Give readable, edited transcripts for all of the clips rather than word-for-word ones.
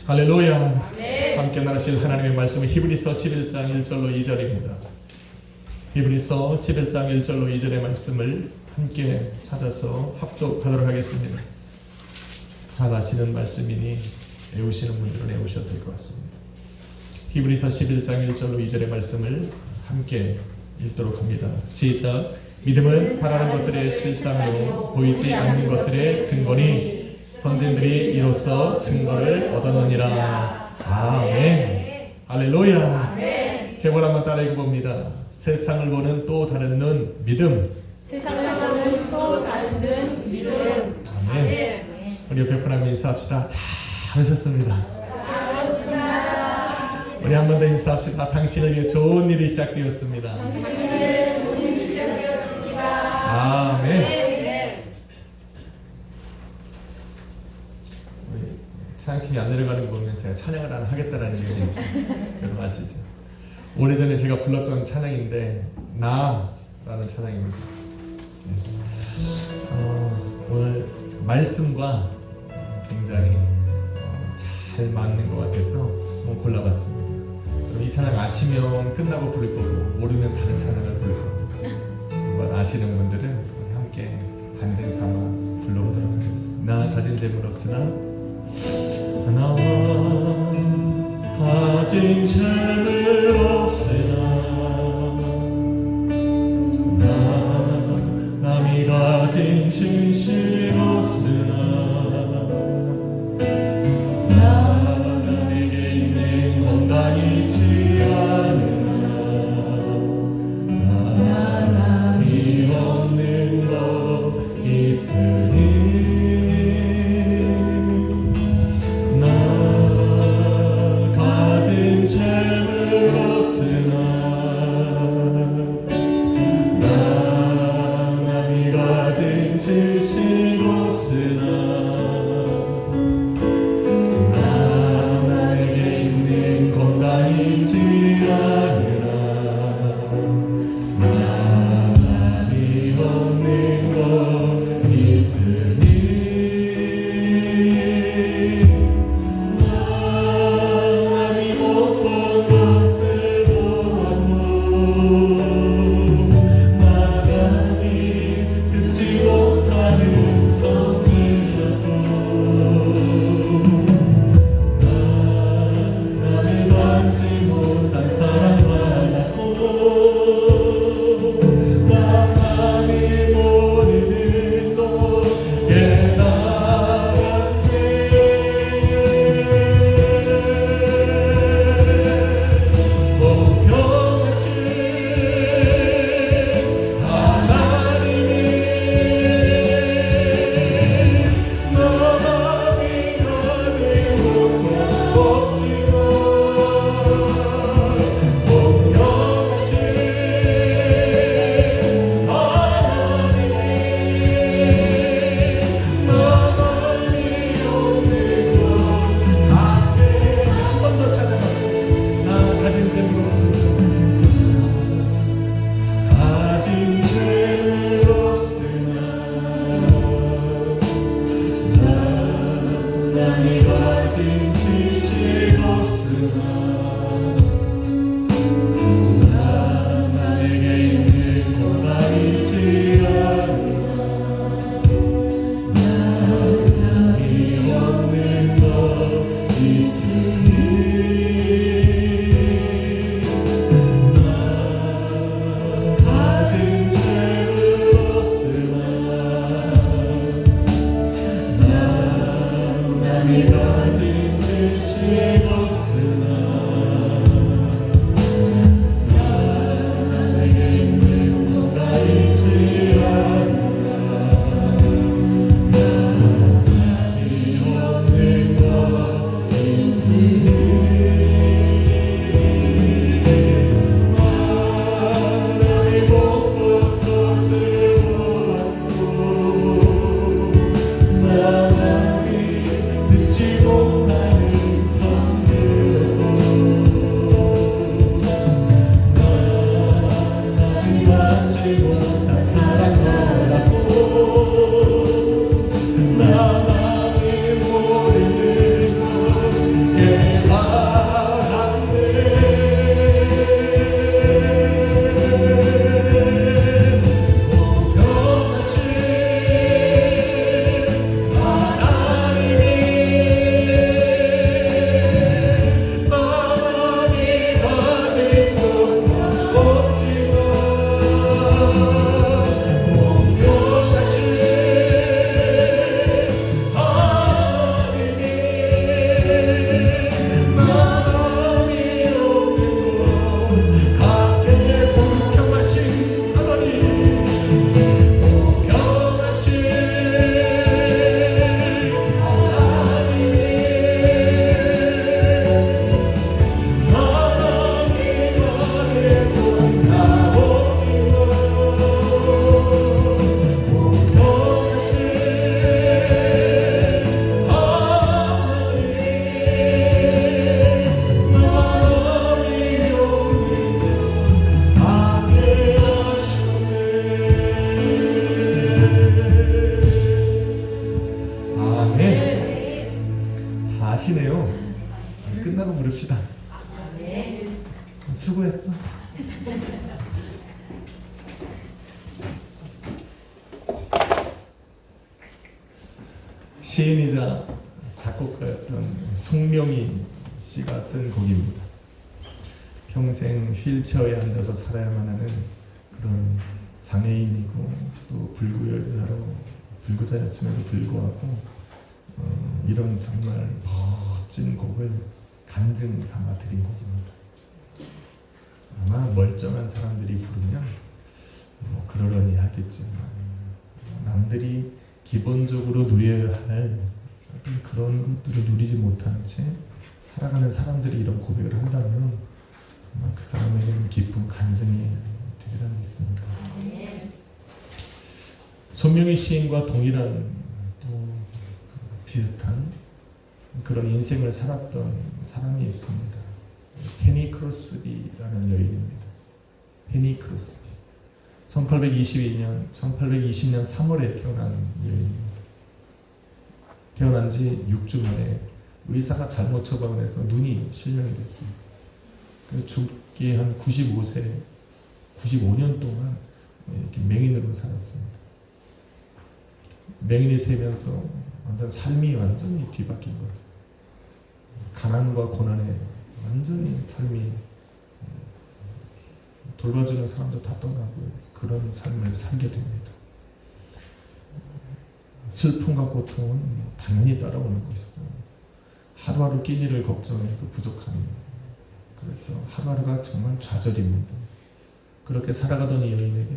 할렐루야. 네. 함께 나누실 하나님의 말씀은 히브리서 11장 1절로 2절입니다. 히브리서 11장 1절로 2절의 말씀을 함께 찾아서 합독하도록 하겠습니다. 잘 아시는 말씀이니 외우시는 분들은 외우셔도 될 것 같습니다. 히브리서 11장 1절로 2절의 말씀을 함께 읽도록 합니다. 시작. 믿음은 바라는 것들의 실상이요 보이지 않는 것들의 증거니 선진들이 이로써 증거를 얻었느니라. 아멘. 할렐루야. 제발 한번 따라 읽어봅니다. 세상을 보는 또 다른 눈 믿음. 세상을 보는 또 다른 눈 믿음. 아멘. 우리 옆에 분하고 인사합시다. 잘하셨습니다. 우리 한 번 더 인사합시다. 당신을 위해 좋은 일이 시작되었습니다. 아멘. 찬양팀이 안 내려가는 거 보면 제가 찬양을 안 하겠다라는 얘기인지 여러분 아시죠? 오래전에 제가 불렀던 찬양인데 나라는 찬양입니다. 오늘 말씀과 굉장히 잘 맞는 것 같아서 골라봤습니다. 이 찬양 아시면 끝나고 부를 거고 모르면 다른 찬양을 부를 거고 아시는 분들은 함께 간증 삼아 불러보도록 하겠습니다. 나 가진 재물 없으나 나 가진 재물 없으나 남이 가진 지식 없으나 남에게 있는 건강이 있지 않으나 남이 없는 것 있으니 재물 없으나 남이 가진 지식 없으나 나에게 있는 건강이 있지 않으나 남이 없는 것 있으니 있으니 끝나고 부릅시다. 수고했어. 시인이자 작곡가였던 송명희 씨가 쓴 곡입니다. 평생 휠체어에 앉아서 살아야만 하는 그런 장애인이고 또 불구자였음에도 불구하고 이런 정말 멋진 곡을 간증 삼아 드린 곡입니다. 아마 멀쩡한 사람들이 부르면 그러려니 하겠지만 남들이 기본적으로 누려야 할 어떤 그런 것들을 누리지 못한 채 살아가는 사람들이 이런 고백을 한다면 정말 그 사람에게는 기쁜 간증이 되리라 믿습니다. 손명희 시인과 동일한 또 비슷한 그런 인생을 살았던 사람이 있습니다. 페니 크로스비라는 여인입니다. 페니 크로스비. 1820년 3월에 태어난 여인입니다. 태어난 지 6주 만에 의사가 잘못 처방을 해서 눈이 실명이 됐습니다. 그래서 죽기 한 95년 동안 이렇게 맹인으로 살았습니다. 맹인이 세면서 삶이 완전히 뒤바뀐 거죠. 가난과 고난에 완전히 삶이 돌봐주는 사람도 다 떠나고 그런 삶을 살게 됩니다. 슬픔과 고통은 당연히 따라오는 것이죠. 하루하루 끼니를 걱정해도 부족한, 그래서 하루하루가 정말 좌절입니다. 그렇게 살아가던 이 여인에게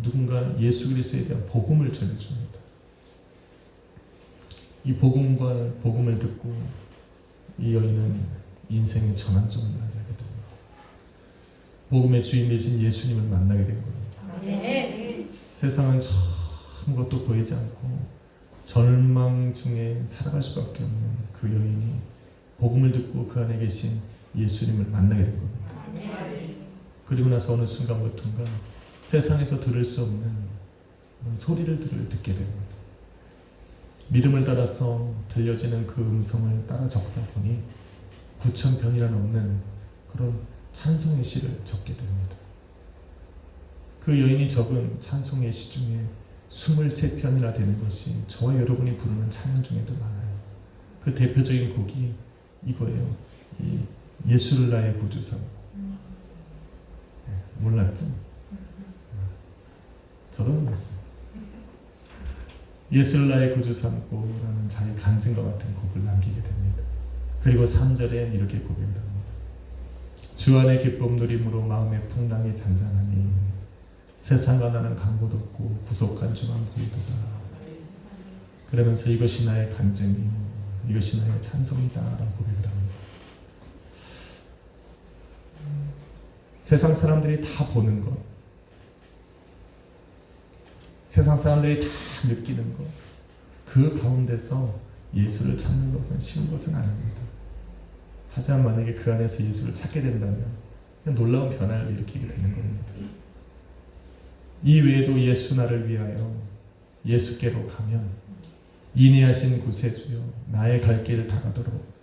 누군가 예수 그리스도에 대한 복음을 전해줍니다. 이 복음을 듣고 이 여인은 인생의 전환점을 맞이하게 됩니다. 복음의 주인 되신 예수님을 만나게 된 겁니다. 세상은 아무것도 보이지 않고 절망 중에 살아갈 수밖에 없는 그 여인이 복음을 듣고 그 안에 계신 예수님을 만나게 된 겁니다. 그리고 나서 어느 순간부터인가 세상에서 들을 수 없는 그런 소리를 듣게 됩니다. 믿음을 따라서 들려지는 그 음성을 따라 적다 보니 9,000편이나 넘는 그런 찬송의 시를 적게 됩니다. 그 여인이 적은 찬송의 시 중에 23편이나 되는 것이 저와 여러분이 부르는 찬양 중에도 많아요. 그 대표적인 곡이 이거예요. 이 예수를 나의 구주 삼고. 몰랐죠? 저도 몰랐어요. 예수를 나의 구주 삼고라는 자기 간증과 같은 곡을 남기게 됩니다. 그리고 3절에 이렇게 고백을 합니다. 주 안의 기쁨 누림으로 마음의 풍랑이 잔잔하니 세상과 나는 강도 없고 구속한 주만 보이도다. 그러면서 이것이 나의 간증이요 이것이 나의 찬송이다 라고 고백을 합니다. 세상 사람들이 다 보는 것, 세상 사람들이 다 느끼는 것, 그 가운데서 예수를 찾는 것은 쉬운 것은 아닙니다. 하지만 만약에 그 안에서 예수를 찾게 된다면 놀라운 변화를 일으키게 되는 겁니다. 이 외에도 예수 나를 위하여 예수께로 가면 인내하신 구세주여 나의 갈 길을 다가도록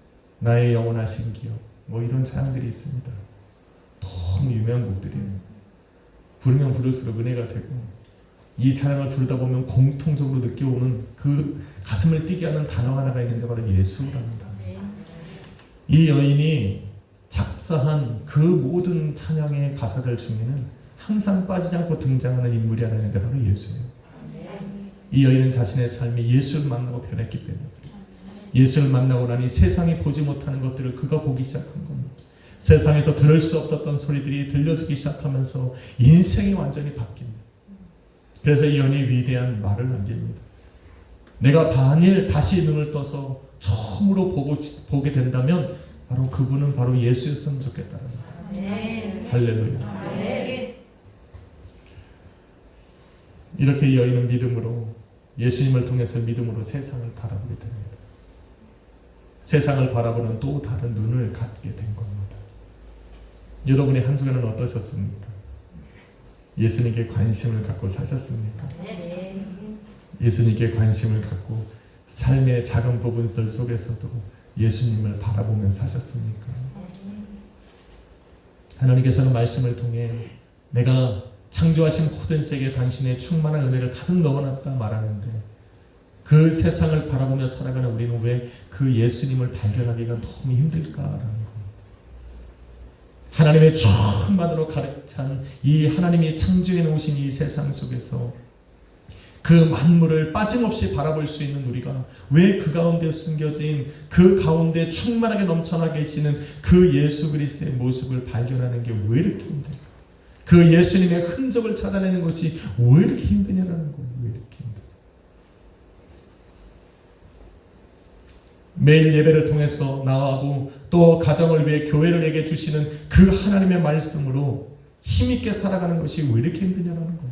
나의 영원하신 기억, 뭐 이런 찬양들이 있습니다. 너무 유명한 곡들이에요. 부르면 부를수록 은혜가 되고, 이 찬양을 부르다 보면 공통적으로 느껴오는 그 가슴을 뛰게 하는 단어 하나가 있는데 바로 예수라는 단어. 이 여인이 작사한 그 모든 찬양의 가사들 중에는 항상 빠지지 않고 등장하는 인물이 하나 있는데 바로 예수예요. 이 여인은 자신의 삶이 예수를 만나고 변했기 때문에, 예수를 만나고 나니 세상이 보지 못하는 것들을 그가 보기 시작한 겁니다. 세상에서 들을 수 없었던 소리들이 들려지기 시작하면서 인생이 완전히 바뀝니다. 그래서 이 여인이 위대한 말을 남깁니다. 내가 만일 다시 눈을 떠서 처음으로 보게 된다면 바로 그분은 바로 예수였으면 좋겠다는 거예요. 할렐루야. 이렇게 이 여인은 믿음으로, 예수님을 통해서 믿음으로 세상을 바라보게 됩니다. 세상을 바라보는 또 다른 눈을 갖게 된 겁니다. 여러분의 한 주간은 어떠셨습니까? 예수님께 관심을 갖고 사셨습니까? 예수님께 관심을 갖고 삶의 작은 부분들 속에서도 예수님을 바라보며 사셨습니까? 하나님께서는 말씀을 통해 내가 창조하신 모든 세계에 당신의 충만한 은혜를 가득 넣어놨다 말하는데, 그 세상을 바라보며 살아가는 우리는 왜 그 예수님을 발견하기가 너무 힘들까라는 겁니다. 하나님의 충만으로 가득 찬 이 하나님이 창조해 놓으신 이 세상 속에서 그 만물을 빠짐없이 바라볼 수 있는 우리가 왜 그 가운데 숨겨진, 그 가운데 충만하게 넘쳐나 계시는 그 예수 그리스도의 모습을 발견하는 게 왜 이렇게 힘들까? 그 예수님의 흔적을 찾아내는 것이 왜 이렇게 힘드냐라는 거예요. 왜 이렇게 힘들까? 매일 예배를 통해서 나하고 또 가정을 위해 교회를 내게 주시는 그 하나님의 말씀으로 힘있게 살아가는 것이 왜 이렇게 힘드냐라는 거예요.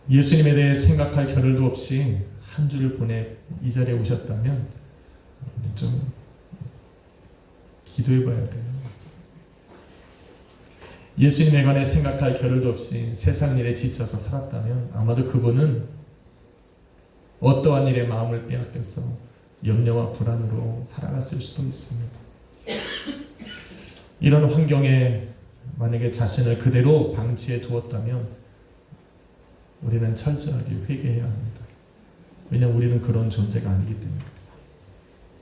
예수님에 대해 생각할 겨를도 없이 한 주를 보내 이 자리에 오셨다면 좀 기도해 봐야 돼요. 예수님에 관해 생각할 겨를도 없이 세상 일에 지쳐서 살았다면 아마도 그분은 어떠한 일에 마음을 빼앗겨서 염려와 불안으로 살아갔을 수도 있습니다. 이런 환경에 만약에 자신을 그대로 방치해 두었다면 우리는 철저하게 회개해야 합니다. 왜냐하면 우리는 그런 존재가 아니기 때문에.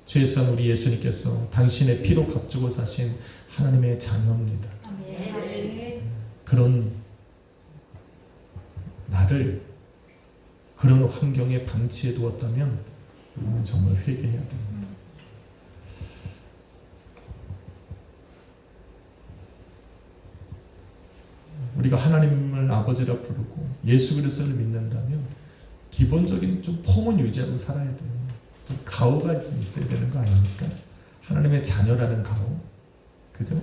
최소한 우리 예수님께서 당신의 피로 값주고 사신 하나님의 자녀입니다. 그런 나를 그런 환경에 방치해 두었다면 우리는 정말 회개해야 됩니다. 우리가 하나님을 아버지라 부르고 예수 그리스도를 믿는다면 기본적인 좀 폼은 유지하고 살아야 돼요. 좀 가오가 좀 있어야 되는 거 아닙니까? 하나님의 자녀라는 가오, 그죠?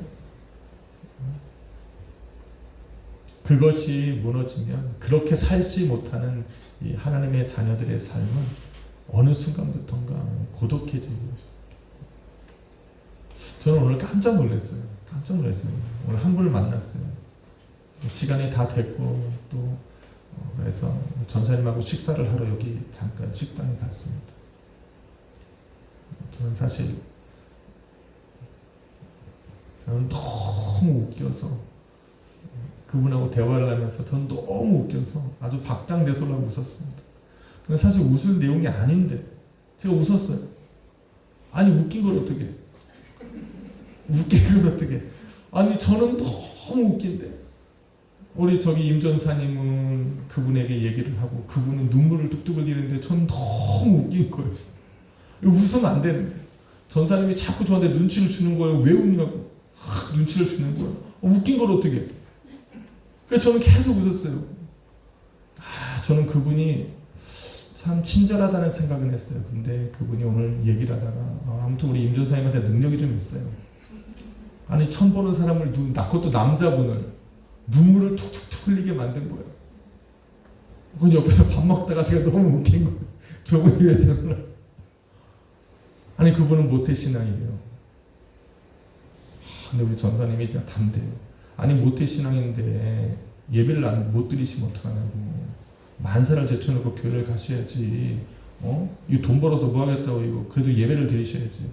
그것이 무너지면 그렇게 살지 못하는 이 하나님의 자녀들의 삶은 어느 순간부터인가 고독해지고 있어요. 저는 오늘 깜짝 놀랐어요. 오늘 한 분을 만났어요. 시간이 다 됐고 또 그래서 전사님하고 식사를 하러 여기 잠깐 식당에 갔습니다. 저는 사실 너무 웃겨서 그분하고 대화를 하면서 저는 너무 웃겨서 아주 박장대소하고 웃었습니다. 근데 사실 웃을 내용이 아닌데 제가 웃었어요. 아니 웃긴 걸 어떻게? 아니 저는 너무 웃긴데 우리 저기 임 전사님은 그분에게 얘기를 하고 그분은 눈물을 뚝뚝 흘리는데 저는 너무 웃긴 거예요. 웃으면 안 되는데 전사님이 자꾸 저한테 눈치를 주는 거예요. 왜 웃냐고 눈치를 주는 거예요. 웃긴 걸 어떻게? 그래서 저는 계속 웃었어요. 저는 그분이 참 친절하다는 생각은 했어요. 근데 그분이 오늘 얘기를 하다가 아무튼 우리 임 전사님한테 능력이 좀 있어요. 아니 처음 보는 사람을 그것도 남자분을 눈물을 툭툭툭 흘리게 만든 거예요. 그분 옆에서 밥 먹다가 제가 너무 웃긴 거예요. 저분이 왜 저러나. 아니 그분은 모태신앙이에요. 근데 우리 전사님이 진짜 담대해요. 아니 모태신앙인데 예배를 못 드리시면 어떡하냐고. 만사를 제쳐놓고 교회를 가셔야지 이거 돈 벌어서 뭐 하겠다고, 이거 그래도 예배를 드리셔야지.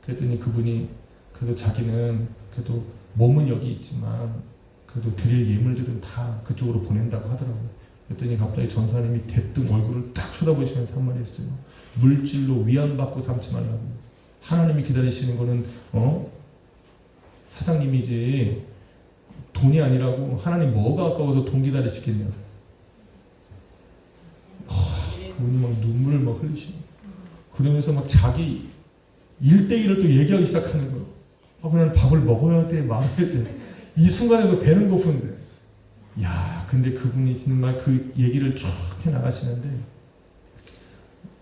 그랬더니 그분이 그래도 자기는 그래도 몸은 여기 있지만 그래도 드릴 예물들은 다 그쪽으로 보낸다고 하더라고요. 그랬더니 갑자기 전사님이 대뜸 얼굴을 딱 쳐다보시면서 한 말이 있어요. 물질로 위안받고 삼지 말라고. 하나님이 기다리시는 거는 사장님이지 돈이 아니라고. 하나님 뭐가 아까워서 돈 기다리시겠냐. 그분이 막 눈물을 막 흘리시고 그러면서 막 자기 1대1을 또 얘기하기 시작하는 거예요. 그냥 밥을 먹어야 돼, 말아야 돼. 이 순간에도 배는 고픈데. 야, 근데 그분이 정말 그 얘기를 쭉 해나가시는데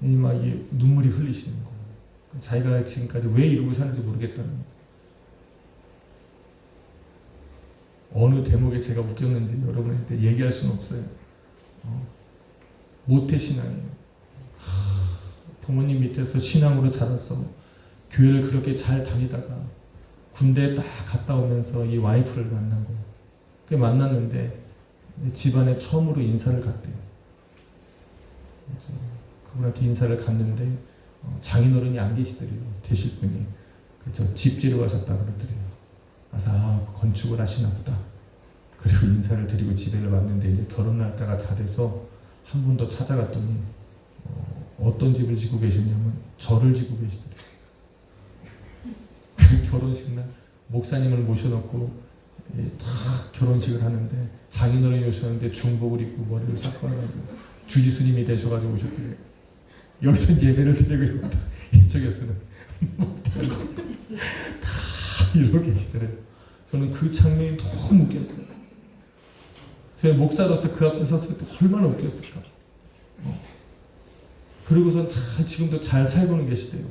막 눈물이 흘리시는 거예요. 자기가 지금까지 왜 이러고 사는지 모르겠다는 거예요. 어느 대목에 제가 웃겼는지 여러분한테 얘기할 수는 없어요. 모태신앙이에요. 부모님 밑에서 신앙으로 자랐어. 교회를 그렇게 잘 다니다가 군대에 딱 갔다 오면서 이 와이프를 만난 거예요. 그 만났는데 집안에 처음으로 인사를 갔대요. 그분한테 인사를 갔는데 장인어른이 안 계시더래요. 되실 분이. 그래서 집지로 가셨다 그러더래요. 그래서 건축을 하시나 보다. 그리고 인사를 드리고 집에를 왔는데 이제 결혼할 때가 다 돼서 한 번 더 찾아갔더니 어떤 집을 지고 계셨냐면 저를 지고 계시더래요. 그 결혼식 날 목사님을 모셔놓고 딱 결혼식을 하는데 장인어른이 오셨는데 중복을 입고 머리를 싹 꺼내고 주지스님이 되셔가지고 오셨더래요. 여기서 예배를 드리고 이쪽에서는 다 이러고 계시더래요. 저는 그 장면이 너무 웃겼어요. 제가 목사로서 그 앞에 섰을 때 얼마나 웃겼을까. 그러고선 지금도 잘 살고는 계시대요.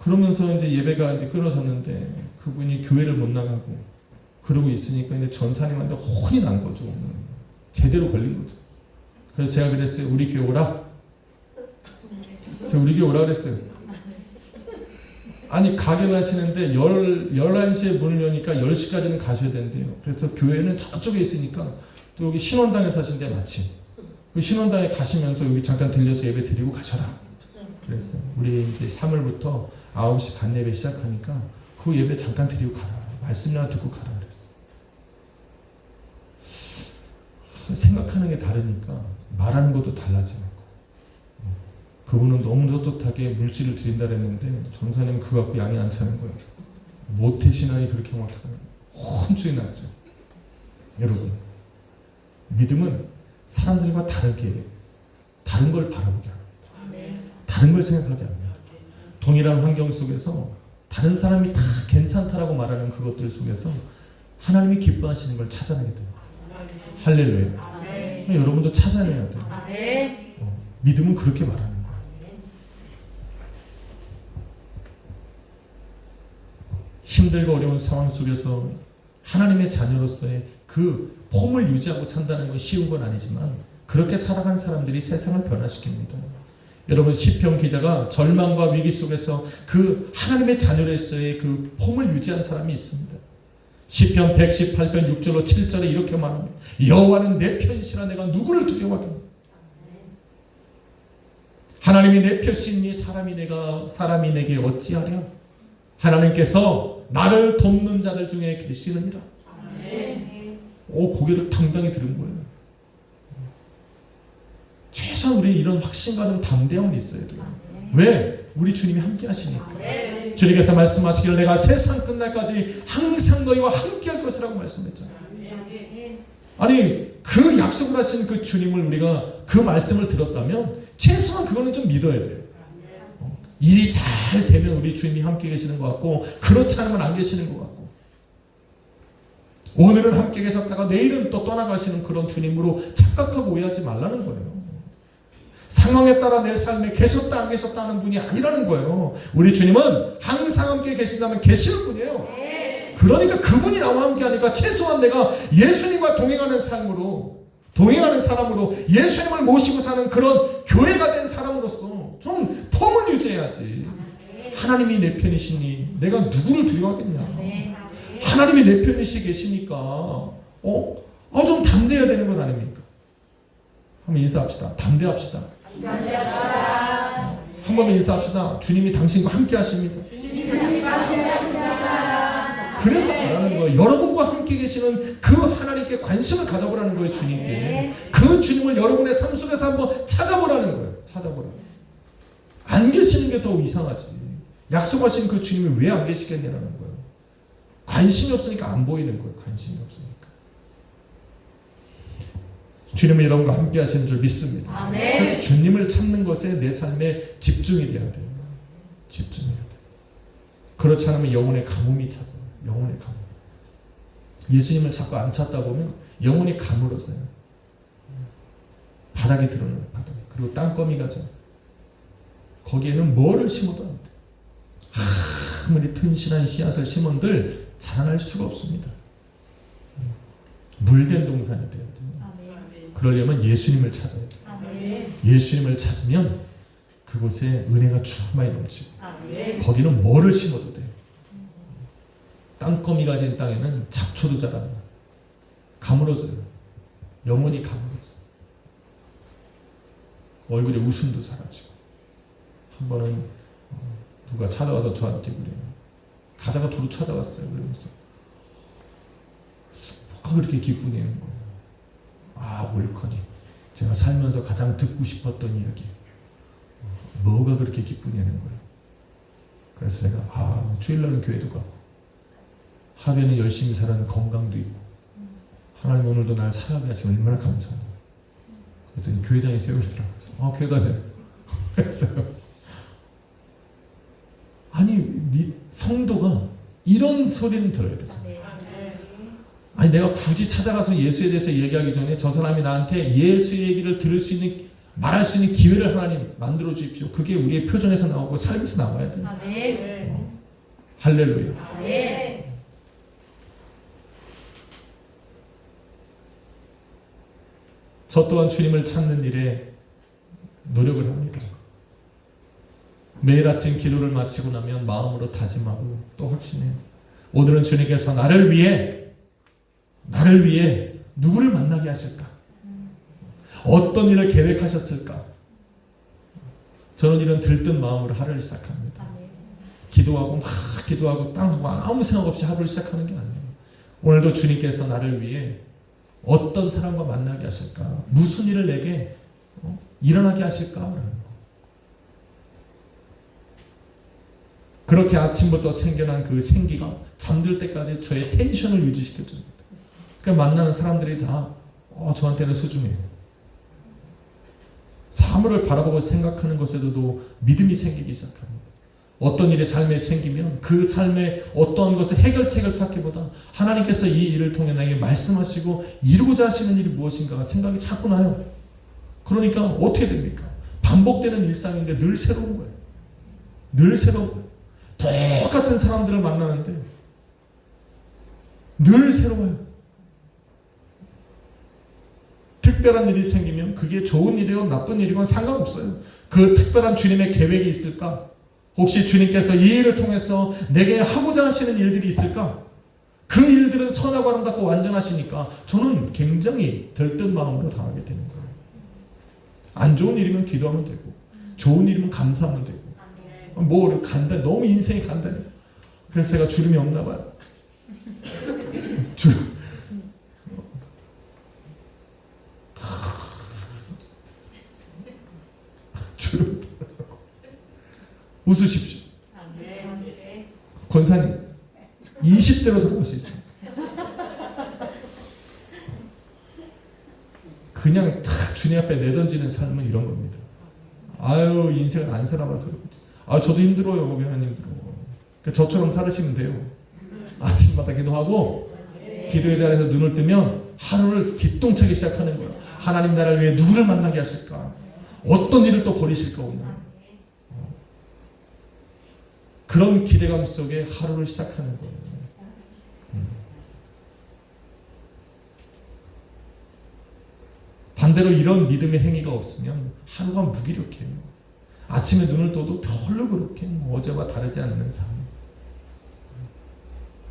그러면서 이제 예배가 이제 끊어졌는데 그분이 교회를 못 나가고 그러고 있으니까 이제 전사님한테 혼이 난 거죠. 제대로 걸린 거죠. 그래서 제가 그랬어요. 우리 교회 오라. 제가 우리 교회 오라 그랬어요. 아니 가게를 하시는데 11시에 문을 여니까 10시까지는 가셔야 된대요. 그래서 교회는 저쪽에 있으니까 또 여기 신원당에 사신데 마침 그 신원당에 가시면서 여기 잠깐 들려서 예배 드리고 가셔라. 그랬어요. 우리 이제 3월부터 9시 반 예배 시작하니까 그 예배 잠깐 드리고 가라. 말씀이나 듣고 가라 그랬어요. 생각하는 게 다르니까 말하는 것도 달라지는 거. 그분은 너무 떳떳하게 물질을 드린다 그랬는데 전사님은 그거 갖고 양이 안 차는 거예요. 모태신앙이 그렇게 못하면 혼쭐이 나죠. 여러분, 믿음은 사람들과 다르게 다른 걸 바라보게 합니다. 다른 걸 생각하게 합니다. 동일한 환경 속에서 다른 사람이 다 괜찮다라고 말하는 그것들 속에서 하나님이 기뻐하시는 걸 찾아내게 됩니다. 할렐루야. 여러분도 찾아내야 돼요. 믿음은 그렇게 말하는 거예요. 힘들고 어려운 상황 속에서 하나님의 자녀로서의 그 폼을 유지하고 산다는 건 쉬운 건 아니지만 그렇게 살아간 사람들이 세상을 변화시킵니다. 여러분, 시편 기자가 절망과 위기 속에서 그 하나님의 자녀로서의 그 폼을 유지한 사람이 있습니다. 시편 118편 6절로 7절에 이렇게 말합니다. 여호와는 내 편이시라 내가 누구를 두려워하겠노. 하나님이 내 편이니 사람이 내게 어찌하랴. 하나님께서 나를 돕는 자들 중에 계시느니라. 고개를 당당히 들은 거예요. 최소한 우리 이런 확신과 담대함은 있어야 돼요. 왜? 우리 주님이 함께 하시니까. 주님께서 말씀하시기를 내가 세상 끝날까지 항상 너희와 함께 할 것이라고 말씀했잖아요. 아니, 그 약속을 하신 그 주님을 우리가 그 말씀을 들었다면 최소한 그거는 좀 믿어야 돼요. 일이 잘 되면 우리 주님이 함께 계시는 것 같고 그렇지 않으면 안 계시는 것 같고 오늘은 함께 계셨다가 내일은 또 떠나가시는 그런 주님으로 착각하고 오해하지 말라는 거예요. 상황에 따라 내 삶에 계셨다 안 계셨다 하는 분이 아니라는 거예요. 우리 주님은 항상 함께 계신다면 계시는 분이에요. 그러니까 그분이 나와 함께 하니까 최소한 내가 예수님과 동행하는 사람으로 예수님을 모시고 사는 그런 교회가 된 사람으로서 좀 폼은 유지해야지. 하나님이 내 편이시니 내가 누구를 두려워하겠냐. 하나님이 내 편이시 계시니까 좀 담대해야 되는 건 아닙니까? 한번 인사합시다. 담대합시다. 한 번만 인사합시다. 주님이 당신과 함께 하십니다. 그래서 말하는 거예요. 여러분과 함께 계시는 그 하나님께 관심을 가져보라는 거예요. 주님께. 그 주님을 여러분의 삶 속에서 한번 찾아보라는 거예요. 찾아보라는 거예요. 안 계시는 게 더 이상하지. 약속하신 그 주님이 왜 안 계시겠냐는 거예요. 관심이 없으니까 안 보이는 거예요. 관심이 없으니까. 주님은 여러분과 함께 하시는 줄 믿습니다. 아멘. 그래서 주님을 찾는 것에 내 삶에 집중이 돼야 돼요. 집중해야 돼요. 그렇지 않으면 영혼의 가뭄이 찾아요. 영혼의 가뭄. 예수님을 자꾸 안 찾다 보면 영혼이 가물어져요. 바닥에 드러나요. 바닥에. 그리고 땅거미가 져요. 거기에는 뭐를 심어도 안 돼. 아무리 튼실한 씨앗을 심은들 자라날 수가 없습니다. 물된 동산이 돼야 돼요. 그러려면 예수님을 찾아야 돼요. 예수님을 찾으면 그곳에 은혜가 충만히 넘치고 거기는 뭐를 심어도 돼요. 땅거미가 진 땅에는 잡초도 자랍니다. 가물어져요. 영혼이 가물어져요. 얼굴에 웃음도 사라지고. 한 번은 누가 찾아와서 저한테 그래요. 가다가 도로 찾아왔어요. 그러면서 뭐가 그렇게 기분이 있는 거예요. 아, 옳거니 제가 살면서 가장 듣고 싶었던 이야기. 뭐가 그렇게 기분이 있는 거예요. 그래서 제가 주일날은 교회도 가고 하루에는 열심히 살아는 건강도 있고 하나님 오늘도 날 살아게 하시면 얼마나 감사해요. 그랬더니 교회 다니세요? 그러더라고요. 교회 다녀요. 그래서 아니 성도가 이런 소리는 들어야 되잖아요. 아니 내가 굳이 찾아가서 예수에 대해서 얘기하기 전에 저 사람이 나한테 예수 얘기를 들을 수 있는 말할 수 있는 기회를 하나님 만들어 주십시오. 그게 우리의 표정에서 나오고 삶에서 나와야 돼요. 할렐루야. 아멘. 저 또한 주님을 찾는 일에 노력을 합니다. 매일 아침 기도를 마치고 나면 마음으로 다짐하고 또 확신해요. 오늘은 주님께서 나를 위해 누구를 만나게 하실까? 어떤 일을 계획하셨을까? 저는 이런 들뜬 마음으로 하루를 시작합니다. 기도하고 막 기도하고 땅하고 아무 생각 없이 하루를 시작하는 게 아니에요. 오늘도 주님께서 나를 위해 어떤 사람과 만나게 하실까? 무슨 일을 내게 일어나게 하실까? 그렇게 아침부터 생겨난 그 생기가 잠들 때까지 저의 텐션을 유지시켜줍니다. 그러니까 만나는 사람들이 다 저한테는 소중해요. 사물을 바라보고 생각하는 것에도 믿음이 생기기 시작합니다. 어떤 일이 삶에 생기면 그 삶에 어떤 것을 해결책을 찾기보다 하나님께서 이 일을 통해 나에게 말씀하시고 이루고자 하시는 일이 무엇인가가 생각이 자꾸 나요. 그러니까 어떻게 됩니까? 반복되는 일상인데 늘 새로운 거예요. 늘 새로운 거예요. 똑같은 사람들을 만나는데 늘 새로워요. 특별한 일이 생기면 그게 좋은 일이건 나쁜 일이건 상관없어요. 그 특별한 주님의 계획이 있을까? 혹시 주님께서 이 일을 통해서 내게 하고자 하시는 일들이 있을까? 그 일들은 선하고 아름답고 완전하시니까 저는 굉장히 들뜬 마음으로 당하게 되는 거예요. 안 좋은 일이면 기도하면 되고 좋은 일이면 감사하면 되고 뭐 간단해. 너무 인생이 간단해. 그래서 제가 주름이 없나 봐요. 주름. 주름. 웃으십시오. 권사님 20대로 돌아올 수 있습니다. 그냥 탁 주님 앞에 내던지는 삶은 이런 겁니다. 아유 인생을 안 살아봐서 그렇지. 저도 힘들어요. 하나님 힘들어. 그러니까 저처럼 살으시면 돼요. 아침마다 기도하고 기도의 자리에서 눈을 뜨면 하루를 기똥차게 시작하는 거예요. 하나님 나를 위해 누구를 만나게 하실까? 어떤 일을 또 버리실까 오늘? 그런 기대감 속에 하루를 시작하는 거예요. 반대로 이런 믿음의 행위가 없으면 하루가 무기력해요. 아침에 눈을 떠도 별로 그렇게 어제와 다르지 않는 삶.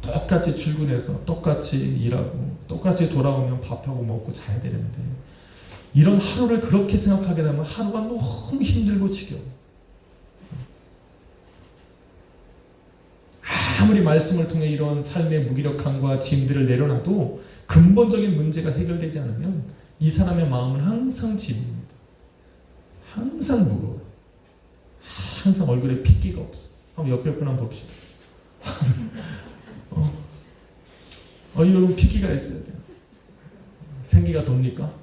똑같이 출근해서 똑같이 일하고 똑같이 돌아오면 밥하고 먹고 자야 되는데 이런 하루를 그렇게 생각하게 되면 하루가 너무 힘들고 지겨워. 아무리 말씀을 통해 이런 삶의 무기력함과 짐들을 내려놔도 근본적인 문제가 해결되지 않으면 이 사람의 마음은 항상 짐입니다. 항상 무거워요. 항상 얼굴에 핏기가 없어. 한번 옆에 분 한번 봅시다. 여러분 핏기가 있어야 돼요. 생기가 돕니까?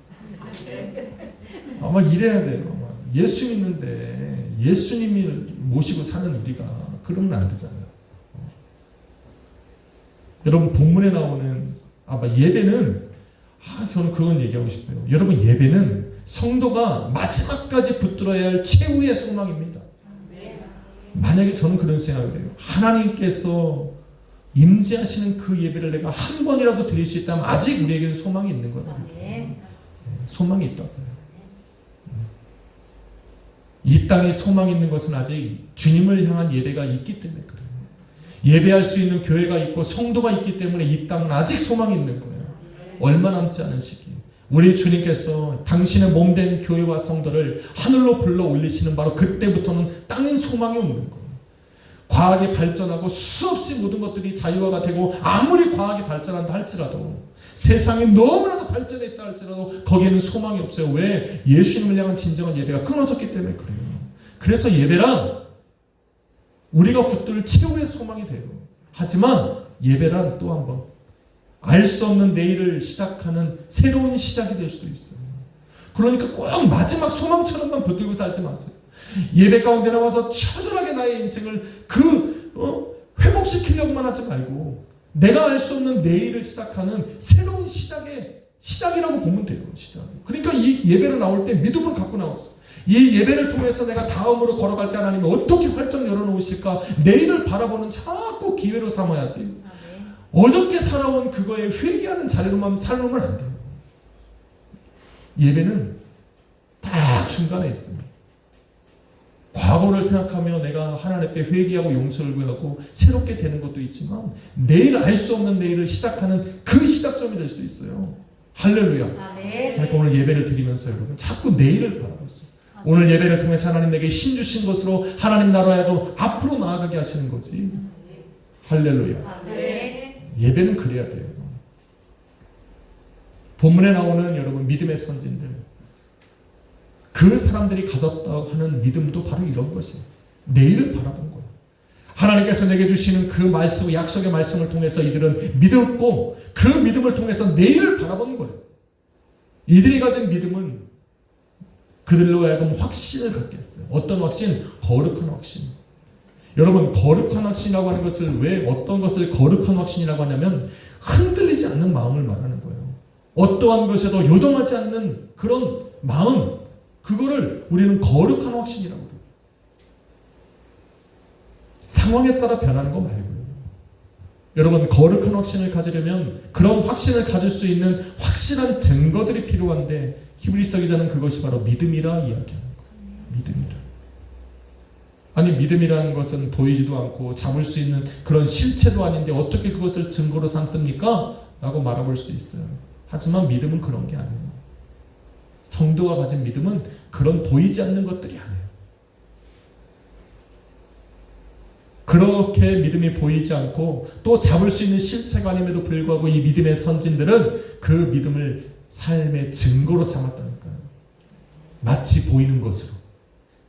아마 이래야 돼요. 예수 믿는데 예수님을 모시고 사는 우리가 그러면 안 되잖아요. 여러분 본문에 나오는 예배는 저는 그건 얘기하고 싶어요. 여러분 예배는 성도가 마지막까지 붙들어야 할 최후의 소망입니다. 만약에 저는 그런 생각을 해요. 하나님께서 임재하시는 그 예배를 내가 한 번이라도 드릴 수 있다면 아직 우리에게는 소망이 있는 거예요. 소망이 있다고요. 이 땅에 소망이 있는 것은 아직 주님을 향한 예배가 있기 때문에 그래요. 예배할 수 있는 교회가 있고 성도가 있기 때문에 이 땅은 아직 소망이 있는 거예요. 얼마 남지 않은 시기 우리 주님께서 당신의 몸된 교회와 성도를 하늘로 불러 올리시는 바로 그때부터는 땅엔 소망이 없는 거예요. 과학이 발전하고 수없이 모든 것들이 자유화가 되고 아무리 과학이 발전한다 할지라도 세상이 너무나도 발전했다 할지라도 거기에는 소망이 없어요. 왜? 예수님을 향한 진정한 예배가 끊어졌기 때문에 그래요. 그래서 예배란 우리가 붙들 최후의 소망이 돼요. 하지만 예배란 또 한 번 알 수 없는 내일을 시작하는 새로운 시작이 될 수도 있어요. 그러니까 꼭 마지막 소망처럼만 붙들고 살지 마세요. 예배 가운데 나와서 처절하게 나의 인생을 회복시키려고만 하지 말고 내가 알 수 없는 내일을 시작하는 새로운 시작이라고 보면 돼요. 시작. 그러니까 이 예배로 나올 때 믿음을 갖고 나왔어. 이 예배를 통해서 내가 다음으로 걸어갈 때 하나님이 어떻게 활짝 열어놓으실까 내일을 바라보는 자꾸 기회로 삼아야지. 어저께 살아온 그거에 회개하는 자리로만 살면 안 돼요. 예배는 딱 중간에 있습니다. 과거를 생각하며 내가 하나님 앞에 회개하고 용서를 구하고 새롭게 되는 것도 있지만 내일 알 수 없는 내일을 시작하는 그 시작점이 될 수도 있어요. 할렐루야. 그러니까 오늘 예배를 드리면서 여러분 자꾸 내일을 바라보세요. 오늘 예배를 통해서 하나님 내게 힘 주신 것으로 하나님 나라에도 앞으로 나아가게 하시는 거지. 할렐루야. 예배는 그래야 돼요. 본문에 나오는 여러분 믿음의 선진들 그 사람들이 가졌다고 하는 믿음도 바로 이런 것이에요. 내일을 바라본 거예요. 하나님께서 내게 주시는 그 말씀, 약속의 말씀을 통해서 이들은 믿었고 그 믿음을 통해서 내일을 바라본 거예요. 이들이 가진 믿음은 그들로 하여금 확신을 갖게 했어요. 어떤 확신? 거룩한 확신. 여러분 거룩한 확신이라고 하는 것을 왜 어떤 것을 거룩한 확신이라고 하냐면 흔들리지 않는 마음을 말하는 거예요. 어떠한 것에도 요동하지 않는 그런 마음 그거를 우리는 거룩한 확신이라고 해요. 상황에 따라 변하는 거 말고요. 여러분 거룩한 확신을 가지려면 그런 확신을 가질 수 있는 확실한 증거들이 필요한데 히브리서 기자는 그것이 바로 믿음이라 이야기하는 거예요. 믿음이라. 아니 믿음이라는 것은 보이지도 않고 잡을 수 있는 그런 실체도 아닌데 어떻게 그것을 증거로 삼습니까? 라고 말해볼 수도 있어요. 하지만 믿음은 그런 게 아니에요. 성도가 가진 믿음은 그런 보이지 않는 것들이 아니에요. 그렇게 믿음이 보이지 않고 또 잡을 수 있는 실체가 아님에도 불구하고 이 믿음의 선진들은 그 믿음을 삶의 증거로 삼았다니까요. 마치 보이는 것으로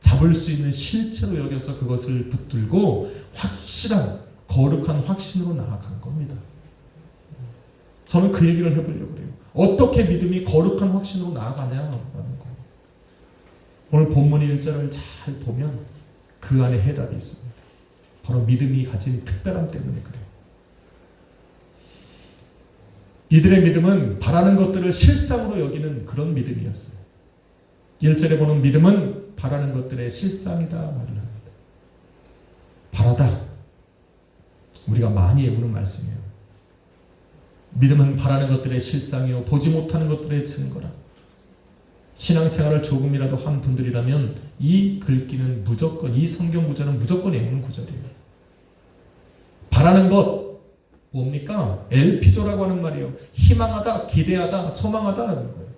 잡을 수 있는 실체로 여겨서 그것을 붙들고 확실한 거룩한 확신으로 나아간 겁니다. 저는 그 얘기를 해보려고 해요. 어떻게 믿음이 거룩한 확신으로 나아가냐라는 거예요. 오늘 본문 1절을 잘 보면 그 안에 해답이 있습니다. 바로 믿음이 가진 특별함 때문에 그래요. 이들의 믿음은 바라는 것들을 실상으로 여기는 그런 믿음이었어요. 1절에 보는 믿음은 바라는 것들의 실상이다 말을 합니다. 바라다. 우리가 많이 외우는 말씀이에요. 믿음은 바라는 것들의 실상이요 보지 못하는 것들의 증거라. 신앙생활을 조금이라도 한 분들이라면 이 글귀는 무조건 이 성경 구절은 무조건 외우는 구절이에요. 바라는 것 뭡니까? 엘피조라고 하는 말이에요. 희망하다, 기대하다, 소망하다 하는 거예요.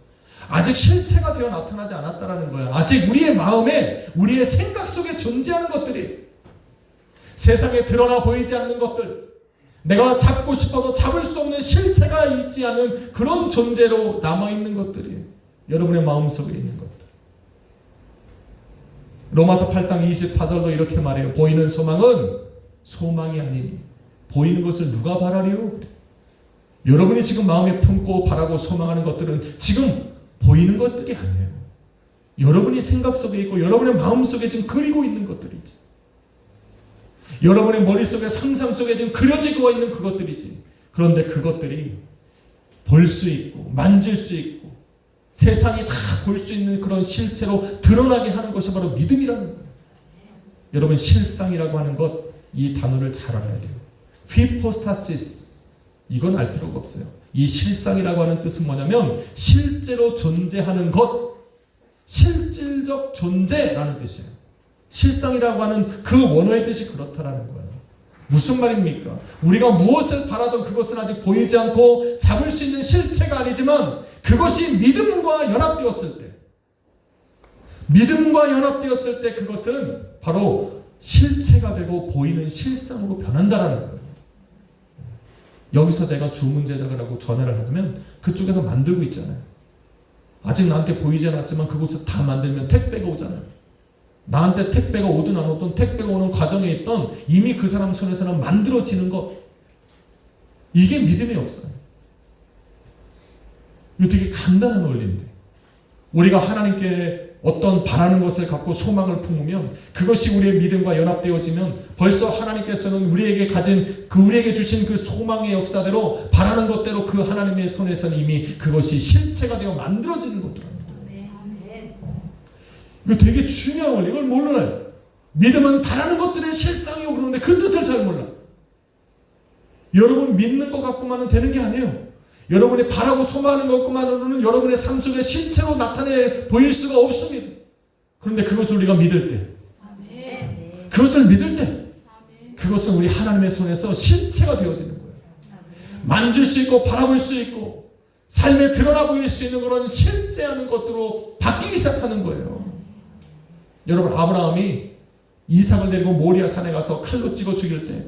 아직 실체가 되어 나타나지 않았다라는 거야. 아직 우리의 마음에, 우리의 생각 속에 존재하는 것들이, 세상에 드러나 보이지 않는 것들, 내가 잡고 싶어도 잡을 수 없는 실체가 있지 않은 그런 존재로 남아있는 것들이 여러분의 마음속에 있는 것들. 로마서 8장 24절도 이렇게 말해요. 보이는 소망은 소망이 아니니 보이는 것을 누가 바라리요? 여러분이 지금 마음에 품고 바라고 소망하는 것들은 지금 보이는 것들이 아니에요. 여러분이 생각 속에 있고 여러분의 마음 속에 지금 그리고 있는 것들이지. 여러분의 머릿속에 상상 속에 지금 그려지고 있는 그것들이지. 그런데 그것들이 볼 수 있고 만질 수 있고 세상이 다 볼 수 있는 그런 실체로 드러나게 하는 것이 바로 믿음이라는 거예요. 여러분, 실상이라고 하는 것, 이 단어를 잘 알아야 돼요. 휘포스타시스, 이건 알 필요가 없어요. 이 실상이라고 하는 뜻은 뭐냐면 실제로 존재하는 것, 실질적 존재라는 뜻이에요. 실상이라고 하는 그 원어의 뜻이 그렇다라는 거예요. 무슨 말입니까? 우리가 무엇을 바라던 그것은 아직 보이지 않고 잡을 수 있는 실체가 아니지만 그것이 믿음과 연합되었을 때, 믿음과 연합되었을 때 그것은 바로 실체가 되고 보이는 실상으로 변한다라는 거예요. 여기서 제가 주문 제작을 하고 전화를 하자면 그쪽에서 만들고 있잖아요. 아직 나한테 보이지 않았지만 그곳에서 다 만들면 택배가 오잖아요. 나한테 택배가 오든 안 오든 택배가 오는 과정에 있던 이미 그 사람 손에서는 만들어지는 것, 이게 믿음의 역사예요. 이거 되게 간단한 원리인데 우리가 하나님께 어떤 바라는 것을 갖고 소망을 품으면 그것이 우리의 믿음과 연합되어지면 벌써 하나님께서는 우리에게 우리에게 주신 그 소망의 역사대로 바라는 것대로 그 하나님의 손에서는 이미 그것이 실체가 되어 만들어지는 것들입니다. 이거 되게 중요한 원리. 이걸 몰라요. 믿음은 바라는 것들의 실상이고 그러는데 그 뜻을 잘 몰라. 여러분 믿는 것 갖고만은 되는 게 아니에요. 여러분이 바라고 소망하는 것만으로는 여러분의 삶 속에 실체로 나타내 보일 수가 없습니다. 그런데 그것을 우리가 믿을 때, 그것을 믿을 때, 그것은 우리 하나님의 손에서 실체가 되어지는 거예요. 만질 수 있고 바라볼 수 있고 삶에 드러나 보일 수 있는 그런 실제하는 것으로 바뀌기 시작하는 거예요. 여러분, 아브라함이 이삭을 데리고 모리아 산에 가서 칼로 찍어 죽일 때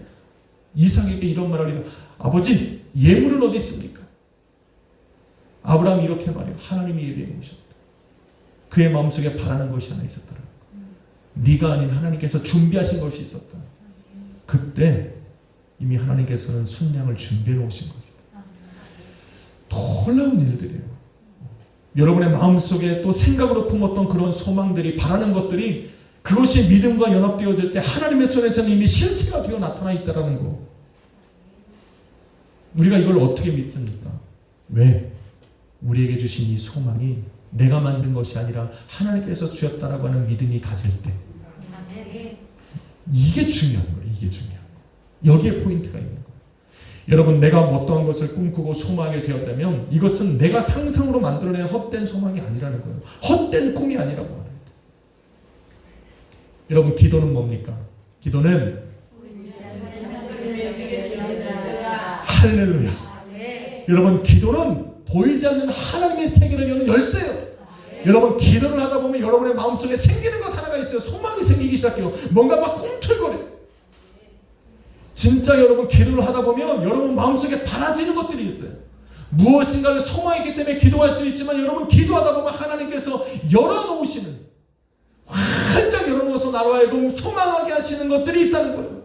이삭에게 이런 말을 해요. 아버지, 예물은 어디 있습니까? 아브라함이 이렇게 말해요. 하나님이 예비해 오셨다. 그의 마음속에 바라는 것이 하나 있었더라. 네가 아닌 하나님께서 준비하신 것이 있었다. 그때 이미 하나님께서는 순양을 준비해 놓으신 것이다. 놀라운 일들이에요. 여러분의 마음속에 또 생각으로 품었던 그런 소망들이, 바라는 것들이 그것이 믿음과 연합되어질 때 하나님의 손에서는 이미 실체가 되어 나타나 있다는 거. 우리가 이걸 어떻게 믿습니까? 왜? 우리에게 주신 이 소망이 내가 만든 것이 아니라 하나님께서 주셨다라고 하는 믿음이 가질 때, 이게 중요한 거예요. 이게 중요한 거예요. 여기에 포인트가 있는 거예요. 여러분, 내가 어떠한 것을 꿈꾸고 소망하게 되었다면 이것은 내가 상상으로 만들어낸 헛된 소망이 아니라는 거예요. 헛된 꿈이 아니라고 하는 거예요. 여러분, 기도는 뭡니까? 기도는 할렐루야. 여러분, 기도는 보이지 않는 하나님의 세계를 여는 열쇠예요. 여러분, 기도를 하다 보면 여러분의 마음속에 생기는 것 하나가 있어요. 소망이 생기기 시작해요. 뭔가 막 꿈틀거려요. 진짜 여러분, 기도를 하다 보면 여러분 마음속에 바라지는 것들이 있어요. 무엇인가를 소망했기 때문에 기도할 수 있지만 여러분, 기도하다 보면 하나님께서 열어놓으시는, 활짝 열어놓아서 나로 하여금 소망하게 하시는 것들이 있다는 거예요.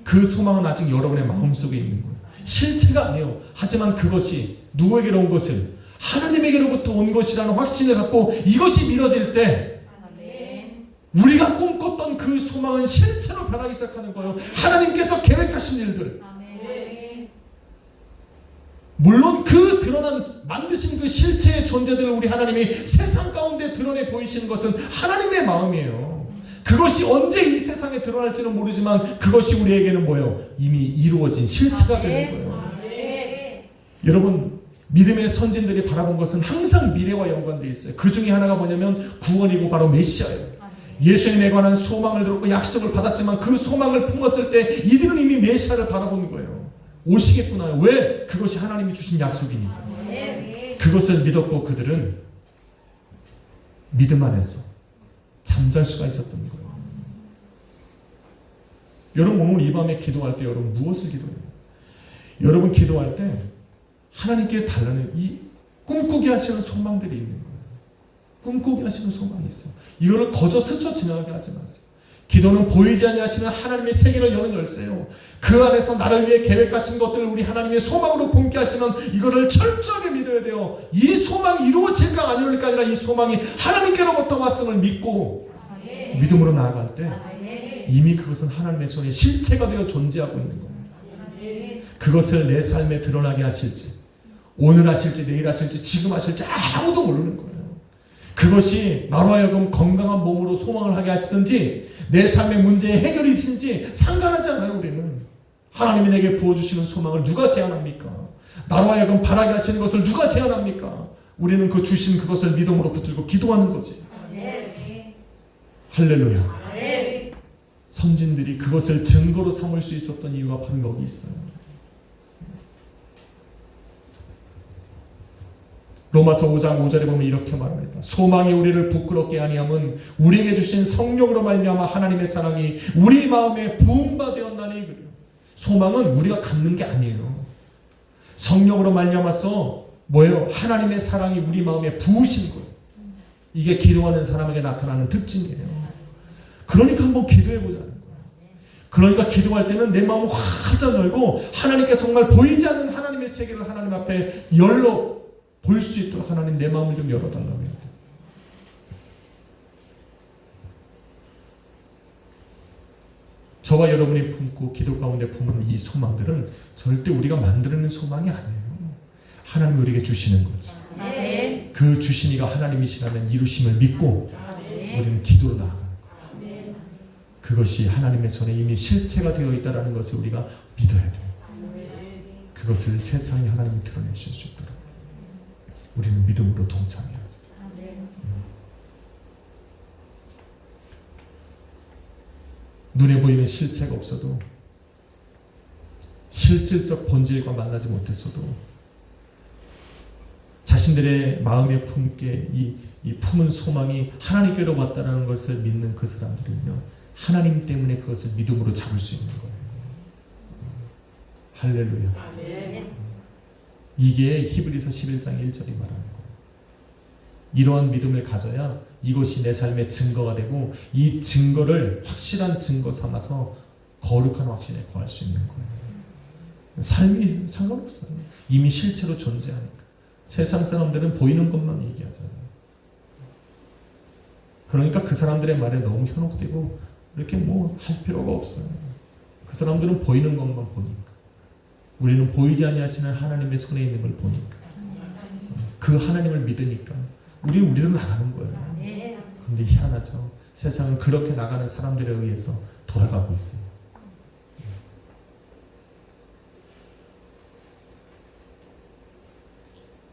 그 소망은 아직 여러분의 마음속에 있는 거예요. 실체가 아니에요. 하지만 그것이 누구에게로 온 것을, 하나님에게로부터 온 것이라는 확신을 갖고 이것이 믿어질 때 우리가 꿈꿨던 그 소망은 실체로 변하기 시작하는 거예요. 하나님께서 계획하신 일들. 물론 그 드러난, 만드신 그 실체의 존재들을 우리 하나님이 세상 가운데 드러내 보이시는 것은 하나님의 마음이에요. 그것이 언제 이 세상에 드러날지는 모르지만 그것이 우리에게는 뭐예요? 이미 이루어진 실체가 되는 거예요. 여러분, 믿음의 선진들이 바라본 것은 항상 미래와 연관되어 있어요. 그 중에 하나가 뭐냐면 구원이고 바로 메시아예요. 예수님에 관한 소망을 들었고 약속을 받았지만 그 소망을 품었을 때 이들은 이미 메시아를 바라보는 거예요. 오시겠구나. 왜? 그것이 하나님이 주신 약속이니까. 그것을 믿었고 그들은 믿음 안에서 잠잘 수가 있었던 거예요. 여러분 오늘 이 밤에 기도할 때 여러분 무엇을 기도해요? 여러분 기도할 때 하나님께 달라는 이 꿈꾸게 하시는 소망들이 있는 거예요. 꿈꾸게 하시는 소망이 있어요. 이거를 거저 스쳐 지나가게 하지 마세요. 기도는 보이지 아니하시는 하나님의 세계를 여는 열쇠요. 그 안에서 나를 위해 계획하신 것들을 우리 하나님의 소망으로 품게 하시는 이거를 철저하게 믿어야 돼요. 이 소망이 이루어질까 안 이루어질까 아니라 이 소망이 하나님께로부터 왔음을 믿고 믿음으로 나아갈 때 이미 그것은 하나님의 손에 실체가 되어 존재하고 있는 거예요. 그것을 내 삶에 드러나게 하실지 오늘 하실지 내일 하실지 지금 하실지 아무도 모르는 거예요. 그것이 나로 하여금 건강한 몸으로 소망을 하게 하시든지 내 삶의 문제의 해결이 있든지 상관하지 않아요. 우리는 하나님이 내게 부어주시는 소망을 누가 제한합니까? 나로 하여금 바라게 하시는 것을 누가 제한합니까? 우리는 그 주신 그것을 믿음으로 붙들고 기도하는 거지. 할렐루야. 선진들이 그것을 증거로 삼을 수 있었던 이유가 바로 여기 있어요. 로마서 5장 5절에 보면 이렇게 말합니다. 소망이 우리를 부끄럽게 아니함은 우리에게 주신 성령으로 말미암아 하나님의 사랑이 우리 마음에 부음바 되었나니 그래요. 소망은 우리가 갖는 게 아니에요. 성령으로 말미암아서 뭐예요? 하나님의 사랑이 우리 마음에 부으신 거예요. 이게 기도하는 사람에게 나타나는 특징이에요. 그러니까 한번 기도해보자는 거예요. 그러니까 기도할 때는 내 마음을 활짝 열고 하나님께 정말 보이지 않는 하나님의 세계를 하나님 앞에 열로 볼 수 있도록 하나님 내 마음을 좀 열어달라고 해야 돼. 저와 여러분이 품고 기도 가운데 품는 이 소망들은 절대 우리가 만드는 소망이 아니에요. 하나님이 우리에게 주시는 거지. 그 주신 이가 하나님이시라는 이루심을 믿고 우리는 기도로 나아가는 거지. 그것이 하나님의 손에 이미 실체가 되어 있다는 것을 우리가 믿어야 돼요. 그것을 세상에 하나님이 드러내실 수 있도록 우리는 믿음으로 동참해야죠. 눈에 보이는 실체가 없어도 실질적 본질과 만나지 못했어도 자신들의 마음에 품게 이 품은 소망이 하나님께로 왔다는 것을 믿는 그 사람들은요, 하나님 때문에 그것을 믿음으로 잡을 수 있는 거예요. 할렐루야. 이게 히브리서 11장 1절이 말하는 거예요. 이러한 믿음을 가져야 이것이 내 삶의 증거가 되고 이 증거를 확실한 증거 삼아서 거룩한 확신에 거할 수 있는 거예요. 삶이 상관없어요. 이미 실체로 존재하니까. 세상 사람들은 보이는 것만 얘기하잖아요. 그러니까 그 사람들의 말에 너무 현혹되고 이렇게 할 필요가 없어요. 그 사람들은 보이는 것만 보니까. 우리는 보이지 아니하시는 하나님의 손에 있는 걸 보니까 그 하나님을 믿으니까 우리는 나가는 거예요. 그런데 희한하죠. 세상은 그렇게 나가는 사람들에 의해서 돌아가고 있어요.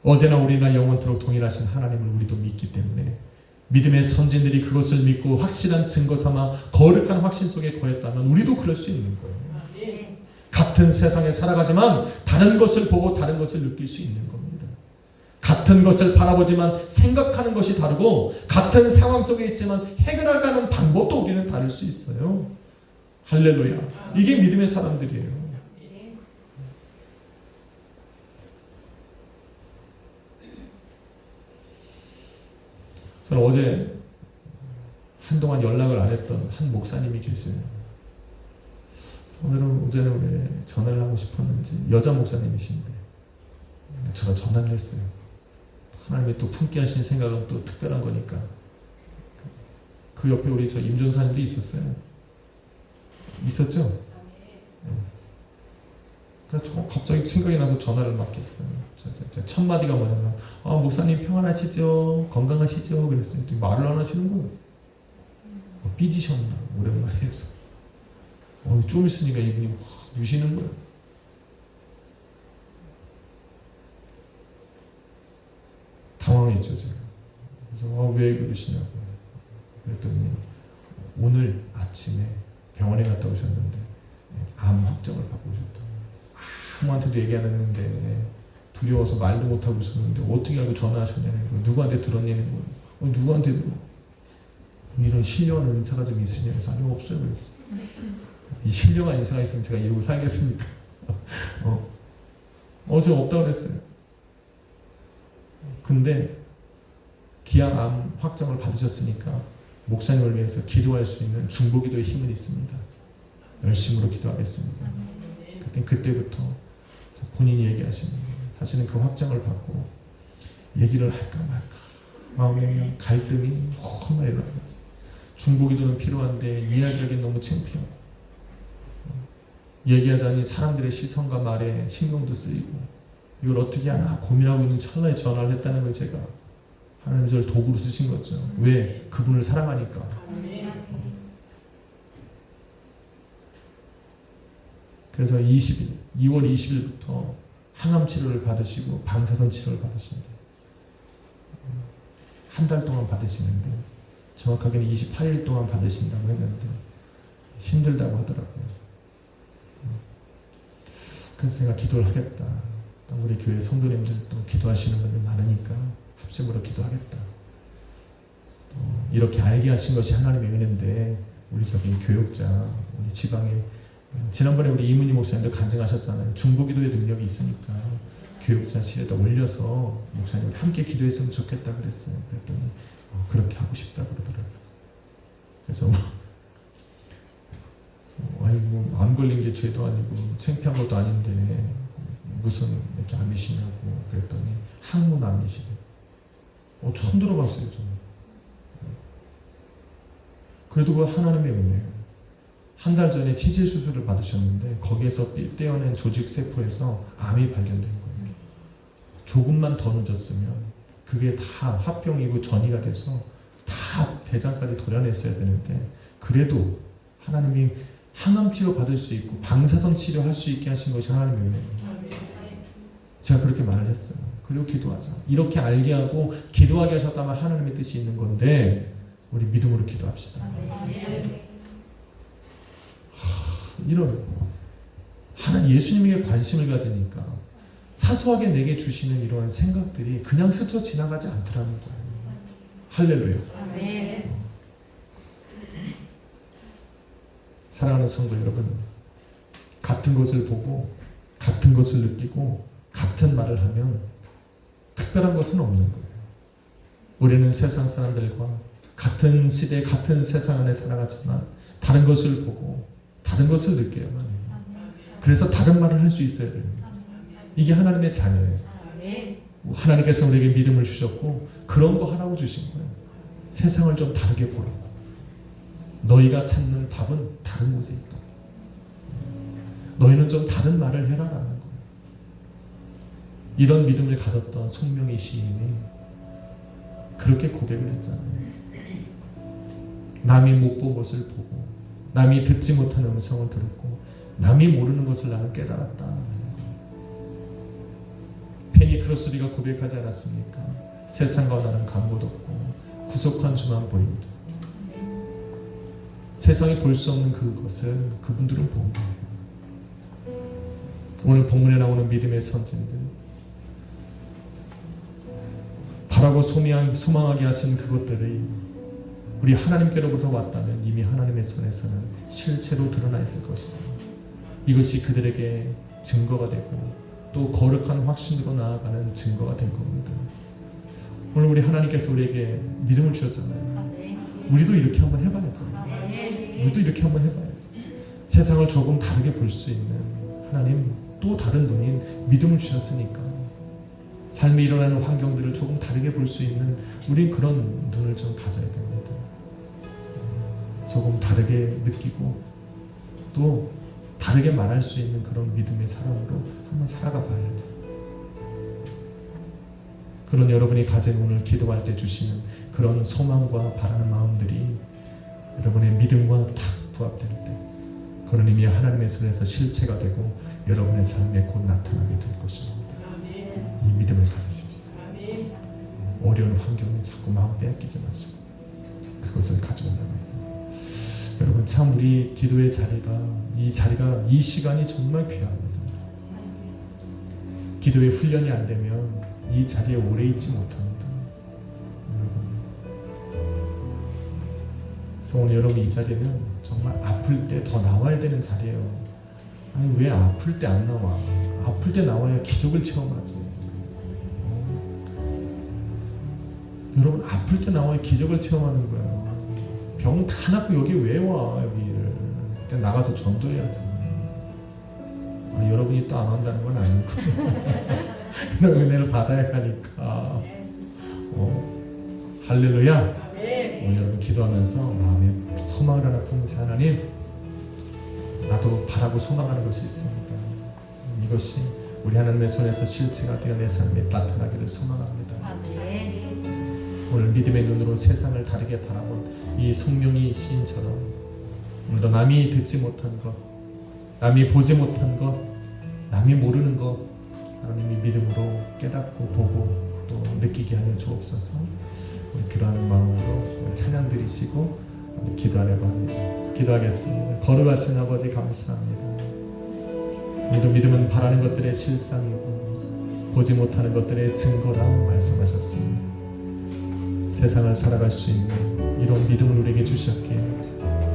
어제나 우리나 영원토록 동일하신 하나님을 우리도 믿기 때문에 믿음의 선진들이 그것을 믿고 확실한 증거 삼아 거룩한 확신 속에 거했다면 우리도 그럴 수 있는 거예요. 같은 세상에 살아가지만 다른 것을 보고 다른 것을 느낄 수 있는 겁니다. 같은 것을 바라보지만 생각하는 것이 다르고 같은 상황 속에 있지만 해결하가는 방법도 우리는 다를 수 있어요. 할렐루야. 이게 믿음의 사람들이에요. 저는 어제 한동안 연락을 안 했던 한 목사님이 계세요. 오전에 왜 전화를 하고 싶었는지 여자 목사님이신데 제가 전화를 했어요. 하나님이 또 품게 하신 생각은 또 특별한 거니까. 그 옆에 우리 저 임종사님도 있었어요. 있었죠? 네. 그래서 갑자기 생각이 나서 전화를 맡겼어요. 그래서 제가 첫 마디가 뭐냐면 목사님 평안하시죠? 건강하시죠? 그랬어요. 말을 안 하시는 거예요. 삐지셨나 오랜만에 해서. 좀 있으니까 이분이 확 우시는 거예요. 당황했죠, 제가. 그래서 왜 그러시냐고. 그랬더니 오늘 아침에 병원에 갔다 오셨는데 암 확정을 받고 오셨다고. 아무한테도 얘기 안 했는데 두려워서 말도 못하고 있었는데 어떻게 알고 전화하셨냐는 거예요. 누구한테 들었냐는 거예요. 누구한테도 이런 신령한 은사가 좀 있으냐 해서 아니 없어요. 그래서 이 신령한 은사가 있으면 제가 이러고 살겠습니까? 저 없다고 그랬어요. 근데 기왕암 확정을 받으셨으니까 목사님을 위해서 기도할 수 있는 중보기도의 힘은 있습니다. 열심으로 기도하겠습니다. 그때부터 본인이 얘기하시는 거예요. 사실은 그 확정을 받고 얘기를 할까 말까 마음에 갈등이 너무 일어나는 거지. 중보기도는 필요한데 이야기하기는 너무 창피하고 얘기하자니 사람들의 시선과 말에 신경도 쓰이고 이걸 어떻게 하나 고민하고 있는 찰나에 전화를 했다는 걸 제가 하나님 저를 도구로 쓰신 거죠. 왜? 그분을 사랑하니까. 그래서 2월 20일부터 항암 치료를 받으시고 방사선 치료를 받으신대. 한 달 동안 받으시는데 정확하게는 28일 동안 받으신다고 했는데 힘들다고 하더라고요. 그래서 제가 기도를 하겠다. 또 우리 교회 성도님들 또 기도하시는 분들 많으니까 합심으로 기도하겠다. 또 이렇게 알게 하신 것이 하나님의 은혜인데 우리 저기 교육자, 우리 지방에 지난번에 우리 이문희 목사님도 간증하셨잖아요. 중보기도의 능력이 있으니까 교육자실에다 올려서 목사님 함께 기도했으면 좋겠다 그랬어요. 그랬더니 그렇게 하고 싶다 그러더라고요. 그래서 아이고 안 걸린 게 죄도 아니고 창피한 것도 아닌데 무슨 이렇게 암이시냐고 그랬더니 항문암이시래. 처음 들어봤어요 저는. 그래도 그 하나님의 은혜예요. 한 달 전에 치질 수술을 받으셨는데 거기에서 떼어낸 조직 세포에서 암이 발견된 거예요. 조금만 더 늦었으면 그게 다 합병이고 전이가 돼서 다 대장까지 도려냈어야 되는데 그래도 하나님이 항암 치료 받을 수 있고 방사선 치료할 수 있게 하신 것이 하나님의 은혜입니다. 제가 그렇게 말을 했어요. 그리고 기도하자. 이렇게 알게 하고 기도하게 하셨다면 하나님의 뜻이 있는 건데 우리 믿음으로 기도합시다. 이런 하나님 예수님에게 관심을 가지니까 사소하게 내게 주시는 이러한 생각들이 그냥 스쳐 지나가지 않더라는 거예요. 할렐루야. 사랑하는 성도 여러분, 같은 것을 보고 같은 것을 느끼고 같은 말을 하면 특별한 것은 없는 거예요. 우리는 세상 사람들과 같은 시대 같은 세상 안에 살아가지만 다른 것을 보고 다른 것을 느껴야만 해요. 그래서 다른 말을 할 수 있어야 됩니다. 이게 하나님의 자녀예요. 하나님께서 우리에게 믿음을 주셨고 그런 거 하라고 주신 거예요. 세상을 좀 다르게 보라고. 너희가 찾는 답은 다른 곳에 있다. 너희는 좀 다른 말을 해라라는 거예요. 이런 믿음을 가졌던 송명희 시인이 그렇게 고백을 했잖아요. 남이 못 본 것을 보고 남이 듣지 못한 음성을 들었고 남이 모르는 것을 나는 깨달았다. 페니 크로스비가 고백하지 않았습니까? 세상과 나는 감곳 없고 구속한 주만 보인다. 세상이 볼 수 없는 그것을 그분들은 본 거예요. 오늘 본문에 나오는 믿음의 선진들 바라고 소망하게 하신 그것들이 우리 하나님께로부터 왔다면 이미 하나님의 손에서는 실체로 드러나 있을 것이다. 이것이 그들에게 증거가 되고 또 거룩한 확신으로 나아가는 증거가 될 겁니다. 오늘 우리 하나님께서 우리에게 믿음을 주셨잖아요. 우리도 이렇게 한번 해봐야죠. 우리도 이렇게 한번 해봐야죠. 세상을 조금 다르게 볼 수 있는 하나님 또 다른 분인 믿음을 주셨으니까 삶에 일어나는 환경들을 조금 다르게 볼 수 있는 우린 그런 눈을 좀 가져야 됩니다. 조금 다르게 느끼고 또 다르게 말할 수 있는 그런 믿음의 사람으로 한번 살아가 봐야지. 그런 여러분이 가진 오늘 기도할 때 주시는 그런 소망과 바라는 마음들이 여러분의 믿음과 탁 부합될 때 그런 의미의 하나님의 손에서 실체가 되고 여러분의 삶에 곧 나타나게 될 것입니다. 이 믿음을 가지십시오. 어려운 환경에 자꾸 마음 빼앗기지 마시고 그것을 가져온다고 했습니다. 여러분 참 우리 기도의 자리가 이 시간이 정말 귀합니다. 기도의 훈련이 안 되면 이 자리에 오래 있지 못합니다. 여러분 그래서 오늘 여러분 이 자리는 정말 아플 때 더 나와야 되는 자리예요. 아니 왜 아플 때 안 나와? 아플 때 나와야 기적을 체험하지. 여러분 아플 때 나와야 기적을 체험하는 거예요. 병 다 낫고 여기 왜 와? 여기를 그때 나가서 전도해야지. 여러분이 또 안 온다는 건 아니고 이런 은혜를 받아야 하니까. 할렐루야. 오늘 여러분 기도하면서 마음에 소망을 하나 품으세요. 하나님, 나도 바라고 소망하는 것이 있습니다. 이것이 우리 하나님의 손에서 실체가 되어 내 삶에 나타나기를 소망합니다. 오늘 믿음의 눈으로 세상을 다르게 바라본 이 송명희 시인처럼 오늘도 남이 듣지 못한 것, 남이 보지 못한 것, 남이 모르는 것 하나님이 믿음으로 깨닫고 보고 또 느끼게 하여 주옵소서. 그러한 마음으로 찬양 드리시고 기도하려고 합니다. 기도하겠습니다. 거룩하신 아버지 감사합니다. 오늘도 믿음은 바라는 것들의 실상이고 보지 못하는 것들의 증거라고 말씀하셨습니다. 세상을 살아갈 수 있는 이런 믿음을 우리에게 주셨기에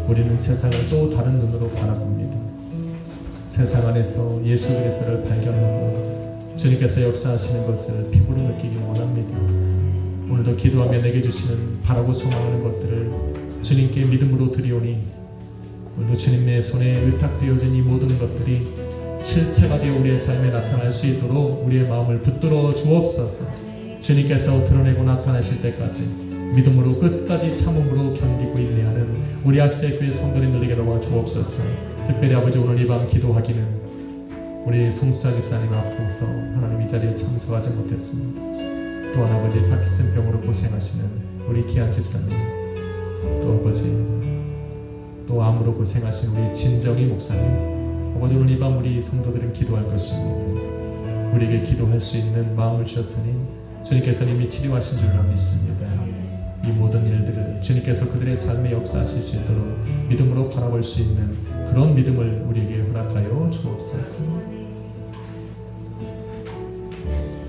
우리는 세상을 또 다른 눈으로 바라봅니다. 세상 안에서 예수 그리스도를 발견하고 주님께서 역사하시는 것을 피부로 느끼기 원합니다. 오늘도 기도하며 내게 주시는 바라고 소망하는 것들을 주님께 믿음으로 드리오니 오늘도 주님의 손에 의탁되어진 이 모든 것들이 실체가 되어 우리의 삶에 나타날 수 있도록 우리의 마음을 붙들어 주옵소서. 주님께서 드러내고 나타나실 때까지 믿음으로 끝까지 참음으로 견디고 인내하는 우리 악시의 교회 성도들이 늘리게 도와주옵소서. 특별히 아버지 오늘 이 밤 기도하기는 우리 송수자 집사님 아프서 하나님 이 자리에 참석하지 못했습니다. 또한 아버지 파킨슨병으로 고생하시는 우리 기한 집사님, 또 아버지 또 암으로 고생하신 우리 진정희 목사님, 아버지 오늘 이 밤 우리 성도들은 기도할 것입니다. 우리에게 기도할 수 있는 마음을 주셨으니 주님께서 이미 치료하신 줄로 믿습니다. 이 모든 일들을 주님께서 그들의 삶에 역사하실 수 있도록 믿음으로 바라볼 수 있는 그런 믿음을 우리에게 허락하여 주옵소서.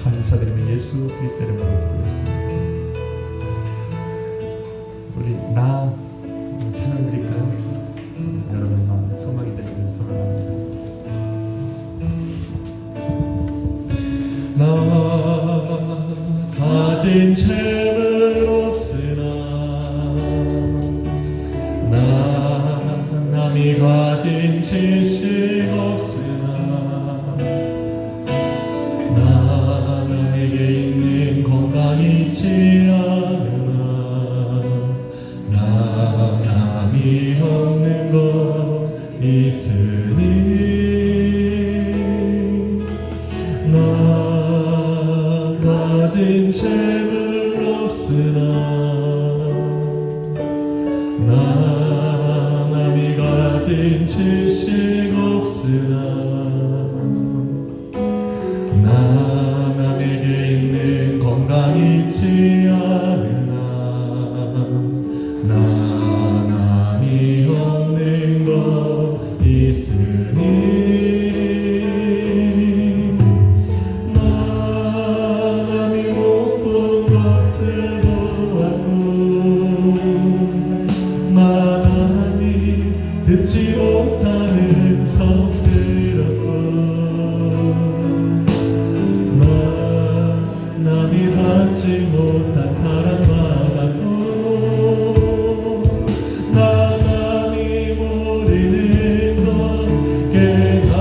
감사드리며 예수 그리스도의 이름으로 기도했습니다. 우리 찬양 드릴까요? 여러분의 마음에 소망이 되기를 소망합니다. 나 가진 재물 없으나 나 남이 가진 지식 없으나 나 남에게 있는 건강 있지 않으나 나 남이 없는 것 있으니 나 가진 재물 없으나 나 남이 가진 지식 없으나 나 남에게 있는 건강 있지 않으나 나 남이 없는 것 있으니 듣지 못하는 성들 얻고 나 남이 받지 못한 사랑 받았고 나 남이 모르는 것 깨달았고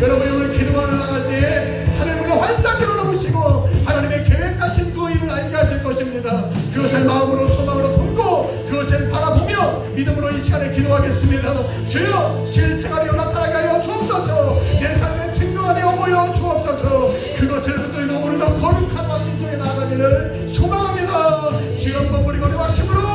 여러분이 오늘 기도하러 나갈 때에 하늘 문을 활짝 열어놓으시고 하나님의 계획하신 그 일을 알게 하실 것입니다. 그것을 마음으로 소망으로 품고 그것을 바라보며 믿음으로 이 시간에 기도하겠습니다. 주여 실체가 나타나게 하여 주옵소서. 내 삶의 증거가 되어 보여 주옵소서. 그것을 붙들고 오늘도 거룩한 확신 속에 나아가기를 소망합니다. 주여 한번 우리 거룩한 확신으로